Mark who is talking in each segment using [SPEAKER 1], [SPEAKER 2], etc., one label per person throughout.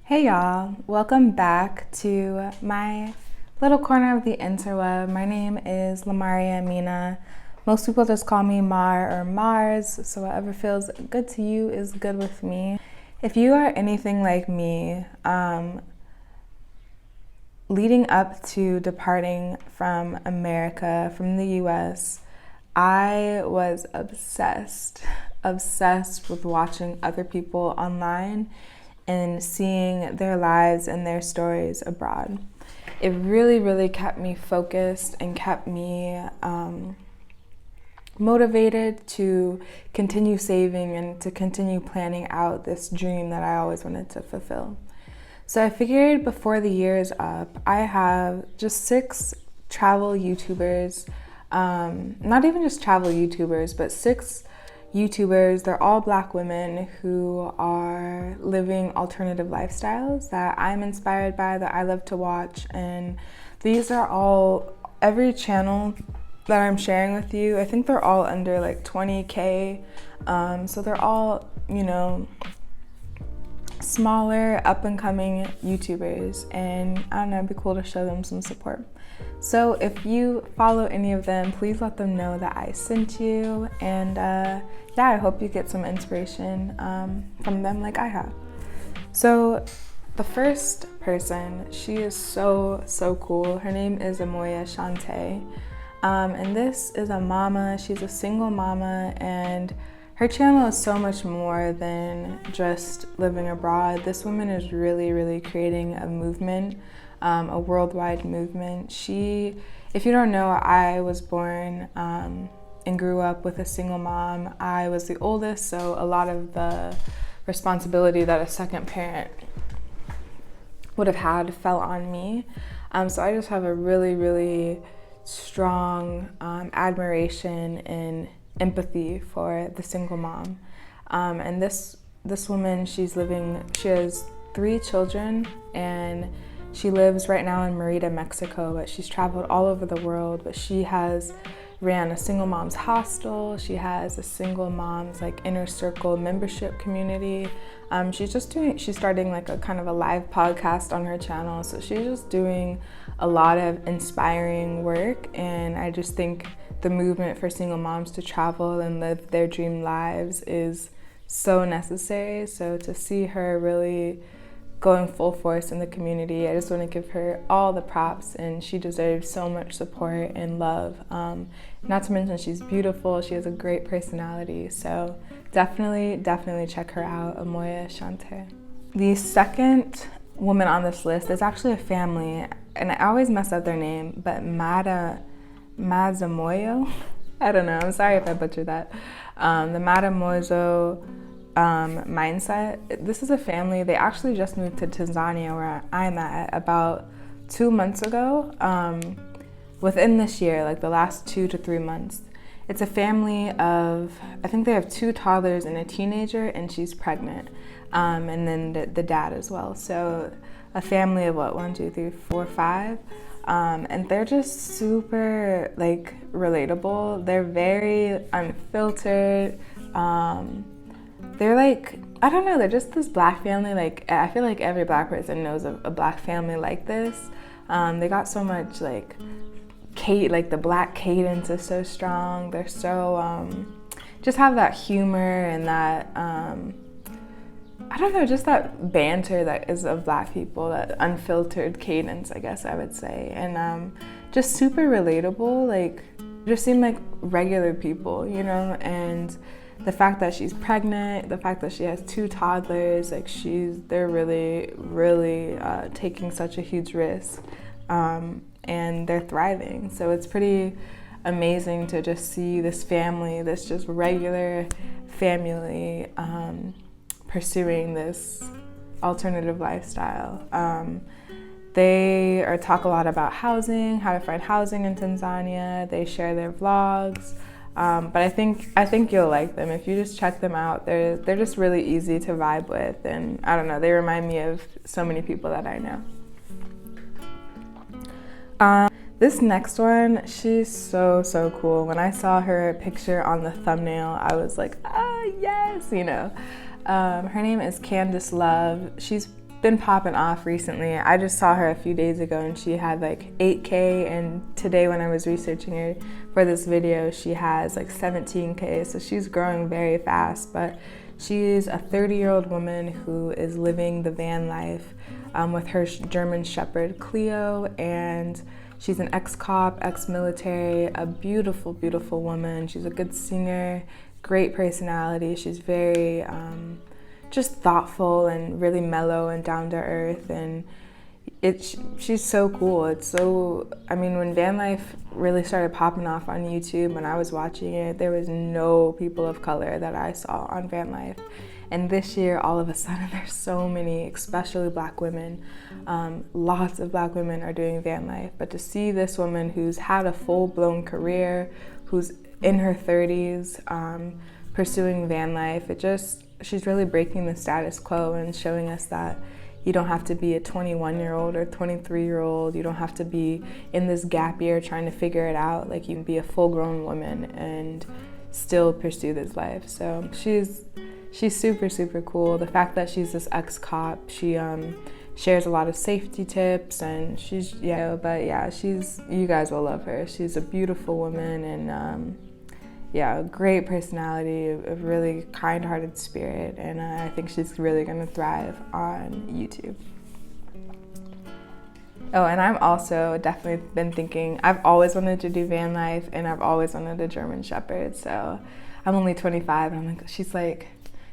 [SPEAKER 1] Hey y'all, welcome back to my little corner of the interweb. My name is Lamaria Aminah. Most people just call me Mar or Marz, so whatever feels good to you is good with me. If you are anything like me, leading up to departing from America, from the US, I was obsessed with watching other people online and seeing their lives and their stories abroad. It really kept me focused and kept me motivated to continue saving and to continue planning out this dream that I always wanted to fulfill. So I figured before the year is up, I have just 6 travel YouTubers, not even just travel YouTubers, but 6 YouTubers. They're all Black women who are living alternative lifestyles that I'm inspired by, that I love to watch. And these are all, every channel that I'm sharing with you, I think they're all under like 20K. So they're all, smaller, up and coming YouTubers. And I don't know, it'd be cool to show them some support. So if you follow any of them, please let them know that I sent you. And I hope you get some inspiration from them like I have. So the first person, she is so cool. Her name is Amoya Shante. And this is a mama. She's a single mama, and her channel is so much more than just living abroad. This woman is really creating a movement, a worldwide movement. If you don't know, I was born and grew up with a single mom. I was the oldest, so a lot of the responsibility that a second parent would have had fell on me. So I just have a really strong admiration and empathy for the single mom. And this woman, she has 3 children, and she lives right now in Merida, Mexico, but she's traveled all over the world. But she has ran a single mom's hostel. She has a single mom's inner circle membership community. She's starting like a kind of a live podcast on her channel. So she's just doing a lot of inspiring work. And I just think the movement for single moms to travel and live their dream lives is so necessary. So to see her really going full force in the community, I just want to give her all the props, and she deserves so much support and love. Not to mention she's beautiful, she has a great personality, so definitely check her out, Amoya Shante. The second woman on this list is actually a family, and I always mess up their name, but Madzimoyo, I don't know, I'm sorry if I butchered that. The Madzimoyo Mindset. This is a family. They actually just moved to Tanzania, where I'm at, about 2 months ago. Within this year, like the last 2 to 3 months. It's a family of, I think they have 2 toddlers and a teenager, and she's pregnant. And then the dad as well. So a family of 1, 2, 3, 4, 5. And they're just super relatable. They're very unfiltered. They're I don't know, they're just this Black family. I feel like every Black person knows a Black family like this. They got so much the Black cadence is so strong. They're so, just have that humor and that, I don't know, just that banter that is of Black people, that unfiltered cadence, I guess I would say. And just super relatable, just seem like regular people, and the fact that she's pregnant, the fact that she has 2 toddlers, they're really taking such a huge risk, and they're thriving. So it's pretty amazing to just see this family, this just regular family, pursuing this alternative lifestyle. They talk a lot about housing, how to find housing in Tanzania. They share their vlogs. But I think you'll like them if you just check them out. They're just really easy to vibe with, and I don't know, they remind me of so many people that I know. This next one, she's so cool. When I saw her picture on the thumbnail, I was like, yes, Her name is Candace Love. She's been popping off recently. I just saw her a few days ago and she had like 8K, and today when I was researching her for this video, she has like 17K, so she's growing very fast. But she's a 30-year-old woman who is living the van life with her German Shepherd Cleo, and she's an ex-cop, ex-military, a beautiful, beautiful woman. She's a good singer, great personality. She's very just thoughtful and really mellow and down to earth, and she's so cool. It's so, I mean, when van life really started popping off on YouTube, when I was watching it, there was no people of color that I saw on van life. And this year, all of a sudden, there's so many, especially Black women. Lots of Black women are doing van life. But to see this woman who's had a full-blown career, who's in her 30s, pursuing van life, she's really breaking the status quo and showing us that you don't have to be a 21-year-old or 23-year-old. You don't have to be in this gap year trying to figure it out. Like, you can be a full-grown woman and still pursue this life. So she's super, super cool. The fact that she's this ex-cop, she shares a lot of safety tips, and you guys will love her. She's a beautiful woman, and a great personality, a really kind-hearted spirit, and I think she's really gonna thrive on YouTube. Oh, and I'm also definitely been thinking, I've always wanted to do van life, and I've always wanted a German Shepherd. So I'm only 25, and I'm like, she's like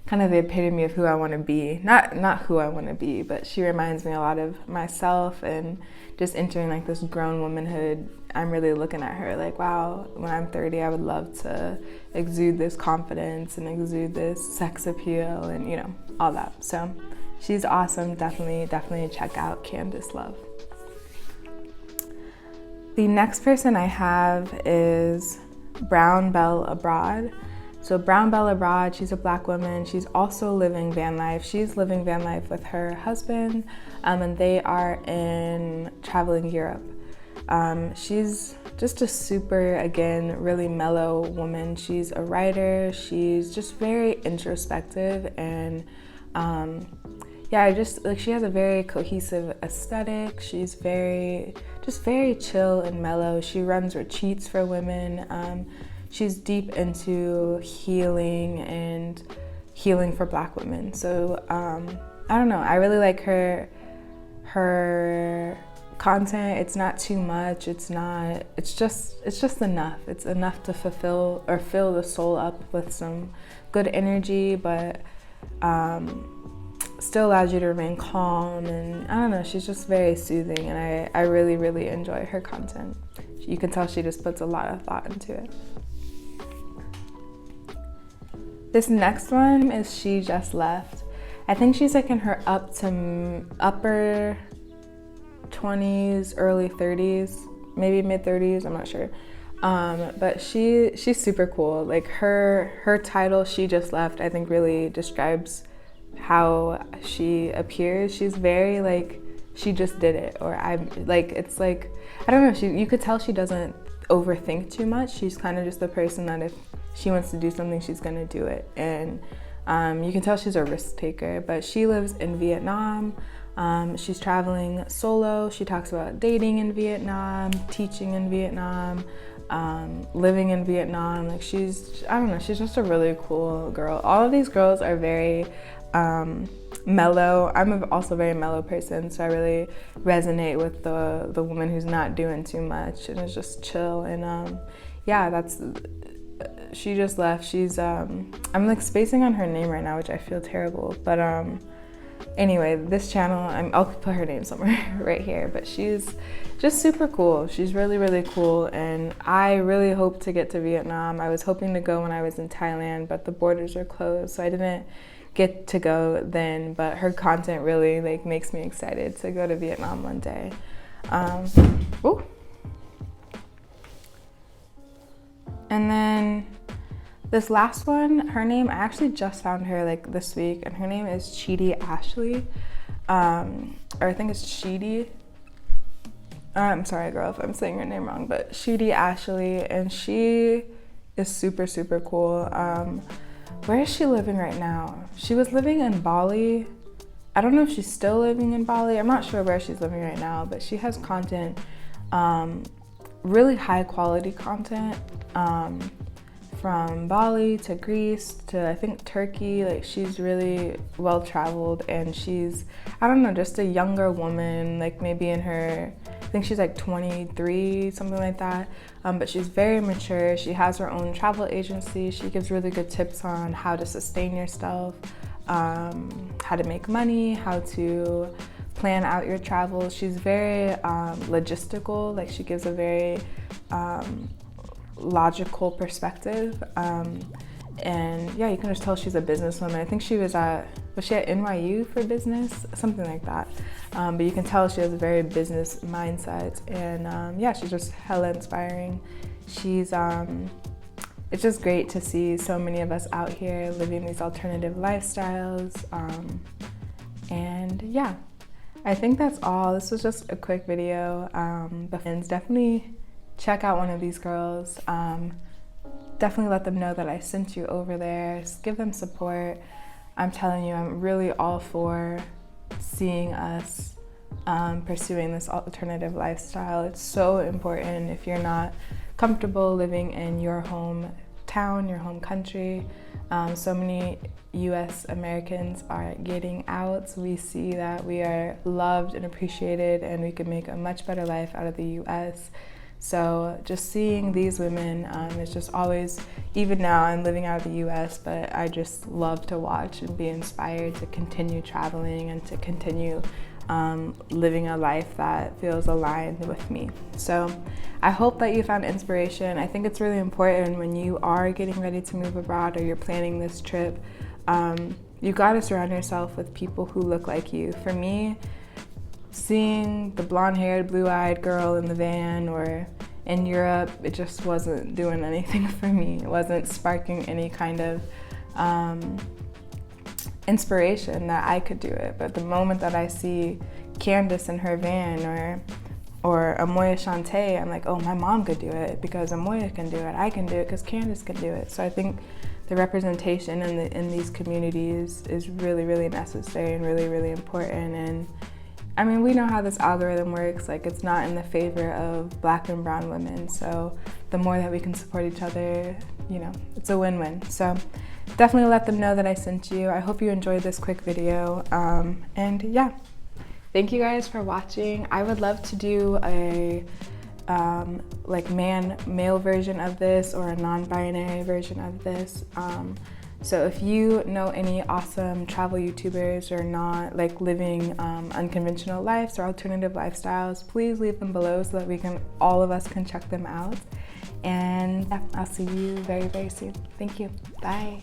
[SPEAKER 1] kind of the epitome of who I want to be. Not who I want to be, but she reminds me a lot of myself, and just entering like this grown womanhood. I'm really looking at her like, wow, when I'm 30, I would love to exude this confidence and exude this sex appeal and, you know, all that. So she's awesome. Definitely check out Candyss Love. The next person I have is Brown Belle Abroad. So Brown Belle Abroad, she's a Black woman. She's also living van life. She's living van life with her husband, and they are traveling Europe. She's just a super, again, really mellow woman. She's a writer. She's just very introspective, and she has a very cohesive aesthetic. She's very chill and mellow. She runs retreats for women. She's deep into healing for Black women. So I don't know, I really like her content. It's not too much, it's just enough. It's enough to fulfill or fill the soul up with some good energy, but still allows you to remain calm, and I don't know, she's just very soothing, and I really, really enjoy her content. You can tell she just puts a lot of thought into it. This next one is SheJust Left. I think she's like in her upper 20s, early 30s, maybe mid 30s, I'm not sure. But she's super cool. Like her title, SheJust Left, I think really describes how she appears. She's very like, she just did it, or it's like, I don't know, you could tell she doesn't overthink too much. She's kind of just the person that if she wants to do something, she's gonna do it. And you can tell she's a risk taker, but she lives in Vietnam. She's traveling solo. She talks about dating in Vietnam, teaching in Vietnam, living in Vietnam. Like she's just a really cool girl. All of these girls are very mellow. I'm also a very mellow person, so I really resonate with the woman who's not doing too much and is just chill. And that's SheJust Left. She's I'm like spacing on her name right now, which I feel terrible, but anyway, this channel, I'll put her name somewhere right here, but she's just super cool. She's really, really cool, and I really hope to get to Vietnam. I was hoping to go when I was in Thailand, but the borders are closed, so I didn't get to go then, but her content really like makes me excited to go to Vietnam one day. And then this last one, her name, I actually just found her like this week, and her name is Chidi Ashley, or I think it's Chidi. I'm sorry, girl, if I'm saying her name wrong, but Chidi Ashley, and she is super, super cool. Where is she living right now? She was living in Bali, I don't know if she's still living in Bali. I'm not sure where she's living right now, but she has content, really high quality content, from Bali to Greece to I think Turkey. Like, she's really well traveled, and she's, I don't know, just a younger woman, like maybe in her, I think she's like 23, something like that. But she's very mature. She has her own travel agency. She gives really good tips on how to sustain yourself, how to make money, how to plan out your travels. She's very logistical. Like, she gives a very logical perspective, and yeah, you can just tell she's a businesswoman. I think she was at NYU for business, something like that, but you can tell she has a very business mindset, and yeah, she's just hella inspiring. She's it's just great to see so many of us out here living these alternative lifestyles, and yeah, I think that's all. This was just a quick video, but definitely check out one of these girls. Definitely let them know that I sent you over there. Just give them support. I'm telling you, I'm really all for seeing us pursuing this alternative lifestyle. It's so important. If you're not comfortable living in your hometown, your home country, so many US Americans are getting out. So we see that we are loved and appreciated, and we can make a much better life out of the US. So just seeing these women is just always, even now I'm living out of the US, but I just love to watch and be inspired to continue traveling and to continue living a life that feels aligned with me. So I hope that you found inspiration. I think it's really important when you are getting ready to move abroad or you're planning this trip, you gotta surround yourself with people who look like you. For me, seeing the blonde-haired, blue-eyed girl in the van or in Europe, it just wasn't doing anything for me. It wasn't sparking any kind of inspiration that I could do it. But the moment that I see Candace in her van or Amoya Shante, I'm like, oh, my mom could do it because Amoya can do it. I can do it because Candace can do it. So I think the representation in these communities is really, really necessary and really, really important. And I mean, we know how this algorithm works. Like, it's not in the favor of Black and brown women. So the more that we can support each other, you know, it's a win-win. So definitely let them know that I sent you. I hope you enjoyed this quick video. And yeah, thank you guys for watching. I would love to do a like male version of this or a non-binary version of this. So if you know any awesome travel YouTubers or not, like living unconventional lives or alternative lifestyles, please leave them below so that all of us can check them out. And yeah, I'll see you very, very soon. Thank you. Bye.